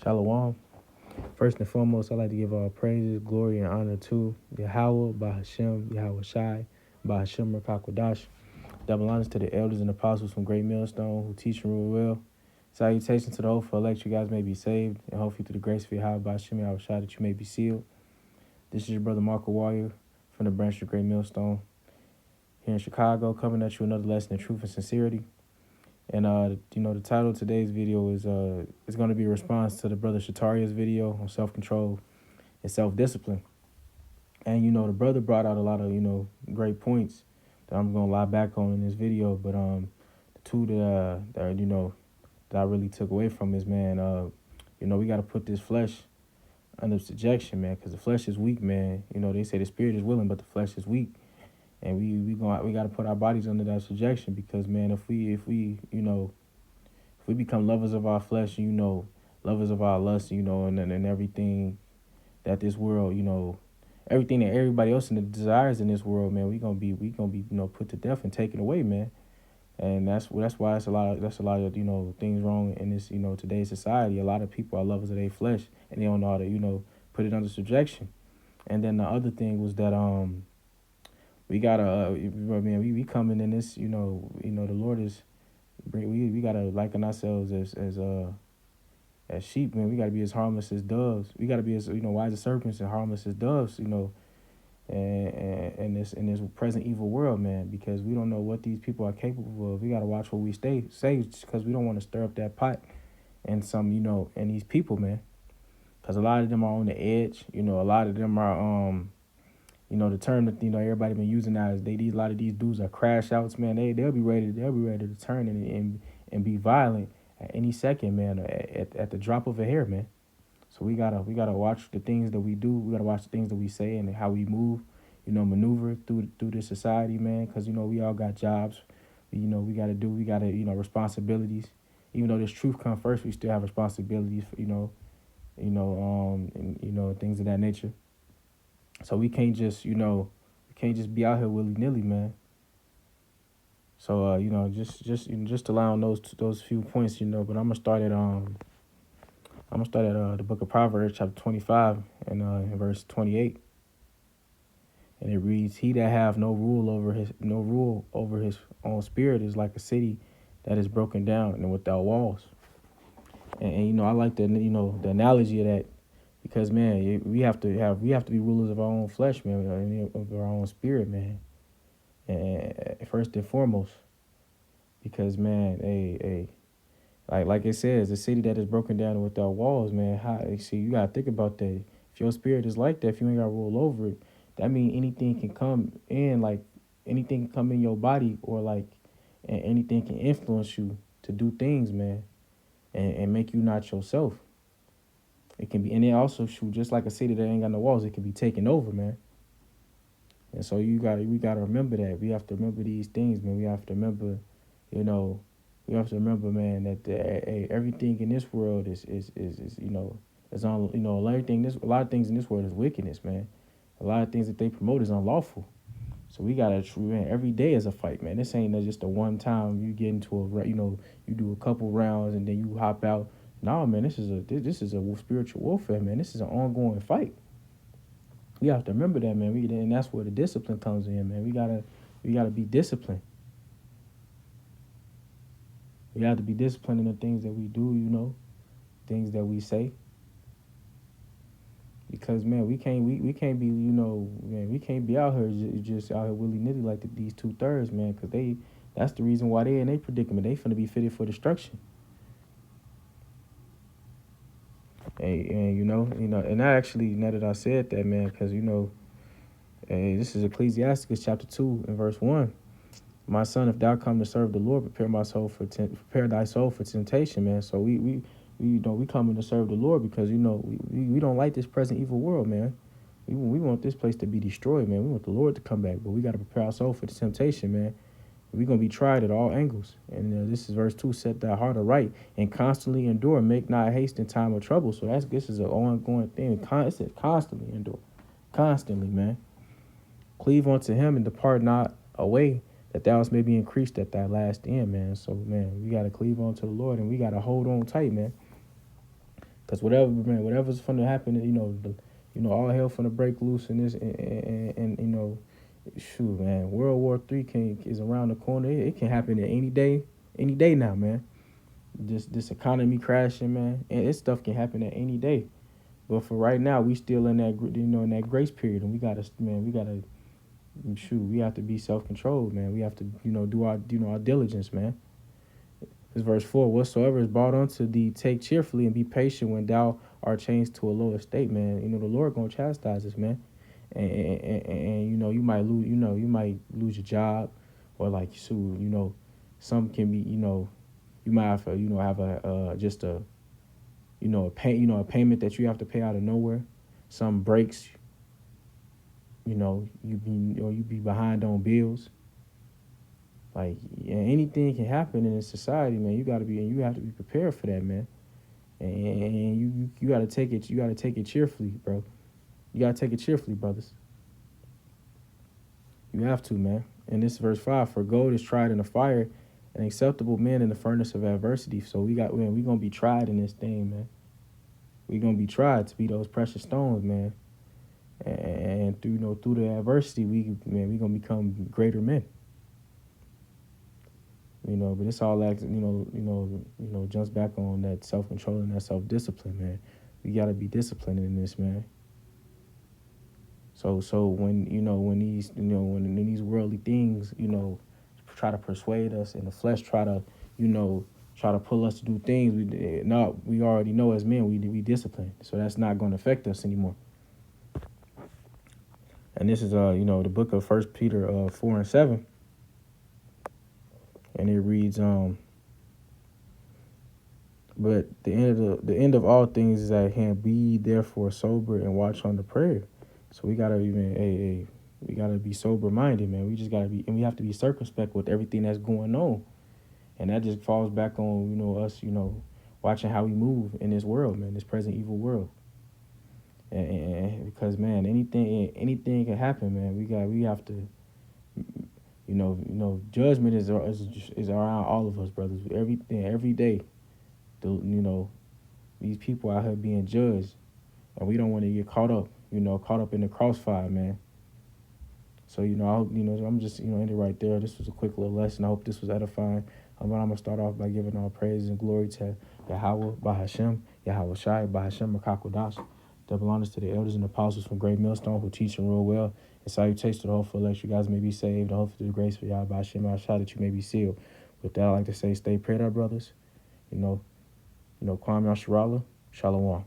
Shalom. First and foremost, I'd like to give all praises, glory, and honor to Yahweh, Bahashem, Yahweh Shai, Bahashem, Rakakwadash. Double honors to the elders and apostles from Great Millstone who teach and rule well. Salutations to the hopeful elect, you guys may be saved, and hopefully through the grace of Yahweh, Bahashem, Yahweh Shai, that you may be sealed. This is your brother Marco Warrior from the branch of Great Millstone here in Chicago, coming at you another lesson in truth and sincerity. And the title of today's video is going to be a response to the brother Shataria's video on self-control and self-discipline. And the brother brought out a lot of great points that I'm going to lie back on in this video. But the two that I really took away from is, man, we got to put this flesh under subjection, man, because the flesh is weak, man. They say the spirit is willing, but the flesh is weak. And we got to put our bodies under that subjection, because, man, if we become lovers of our flesh, lovers of our lust, and everything that this world, everything that everybody else in the desires in this world, man, we gonna be put to death and taken away, man. And that's why that's a lot of things wrong in this today's society. A lot of people are lovers of their flesh, and they don't know how to put it under subjection. And then the other thing was that we gotta we coming in this the Lord is we gotta liken ourselves as sheep, man. We gotta be as harmless as doves. We gotta be as wise as serpents and harmless as doves, and in this present evil world, man, because we don't know what these people are capable of. We gotta watch what we say, because we don't want to stir up that pot and some and these people, man, because a lot of them are on the edge. A lot of them are the term that everybody been using now is a lot of these dudes are crash outs, man. They'll be ready to turn and be violent at any second, man, at the drop of a hair, man. So we gotta watch the things that we do. We gotta watch the things that we say and how we move, maneuver through this society, man. Because we all got jobs, we gotta responsibilities. Even though this truth comes first, we still have responsibilities for things of that nature. So we can't just be out here willy nilly, man. So just allowing those few points, but I'm gonna start at the book of Proverbs, chapter 25, and in verse 28, and it reads, "He that have no rule over his own spirit is like a city that is broken down and without walls." And I like the the analogy of that, because, man, we have to be rulers of our own flesh, man, of our own spirit, man, and first and foremost, because, man, like it says, the city that is broken down and without walls, man. You gotta think about that. If your spirit is like that, if you ain't gotta rule over it, that means anything can come in, like anything can come in your body, or like, and anything can influence you to do things, man, and make you not yourself. It can be, and it also, shoot, just like a city that ain't got no walls, it can be taken over, man. And so we gotta remember that. We have to remember these things, man. We have to remember, man, that everything in this world is on, a lot of things in this world is wickedness, man. A lot of things that they promote is unlawful. So we gotta, man, every day is a fight, man. This ain't just a one time you get into you do a couple rounds and then you hop out. No, man, this is a spiritual warfare, man. This is an ongoing fight. We have to remember that, man. And that's where the discipline comes in, man. We gotta be disciplined. We have to be disciplined in the things that we do, things that we say. Because, man, we can't be, man, we can't be out here just out here willy nilly like these 2/3, man. Because that's the reason why they in a predicament. They finna be fitted for destruction. And I actually, now that I said that, man, because this is Ecclesiasticus chapter 2 and verse 1. "My son, if thou come to serve the Lord, prepare thy soul for temptation," man. So we coming to serve the Lord, because we don't like this present evil world, man. We want this place to be destroyed, man. We want the Lord to come back, but we got to prepare our soul for the temptation, man. We're going to be tried at all angles. And this is verse 2, "Set thy heart aright and constantly endure. Make not haste in time of trouble." So this is an ongoing thing. It says constantly endure. Constantly, man. "Cleave unto him and depart not away, that thou may be increased at thy last end," man. So, man, we got to cleave on to the Lord, and we got to hold on tight, man. Because whatever's going to happen, all hell finna break loose in this, and shoot, man, World War III is around the corner. It can happen at any day now, man. This economy crashing, man, and this stuff can happen at any day. But for right now, we still in that grace period, and we have to be self controlled, man. We have to, do our diligence, man. This verse 4: Whatsoever is brought unto thee, take cheerfully and be patient when thou art changed to a lower state, man. The Lord gonna chastise us, man. And you might lose your job, or like some can be, you might have to, have a payment that you have to pay out of nowhere. Some breaks, you be behind on bills. Like, anything can happen in this society, man. You have to be prepared for that, man. And you gotta take it. You gotta take it cheerfully, bro. You gotta take it cheerfully, brothers. You have to, man. And this verse 5: For gold is tried in the fire, and acceptable men in the furnace of adversity. So we gonna be tried in this thing, man. We gonna be tried to be those precious stones, man. And through the adversity, we gonna become greater men. But it's all like jumps back on that self-control and that self-discipline, man. We gotta be disciplined in this, man. So when these worldly things, try to persuade us, and the flesh try to pull us to do things, we already know as men we disciplined, so that's not going to affect us anymore. And this is the book of 1 Peter 4:7. And it reads, but the end of all things is at hand. Be ye therefore sober and watch unto prayer. So we gotta we gotta be sober minded, man. We just gotta be, and we have to be circumspect with everything that's going on. And that just falls back on us, watching how we move in this world, man, this present evil world. And because, man, anything can happen, man. We have to. Judgment is around all of us, brothers. Every day, these people out here being judged, and we don't want to get caught up in the crossfire, man. So, I'm just, ending right there. This was a quick little lesson. I hope this was edifying. But I'm gonna start off by giving all praise and glory to Yahweh, Bahashem, Yahweh Shai, Bahashem, Makakodash. Double honors to the elders and apostles from Great Millstone who teach and rule well. And salutations to the hopeful elect, you guys may be saved. And hopefully the grace for Yahweh Hashem, Shai, that you may be sealed. With that, I like to say, stay prayed up, brothers. Kwame Yasharala, Shalom.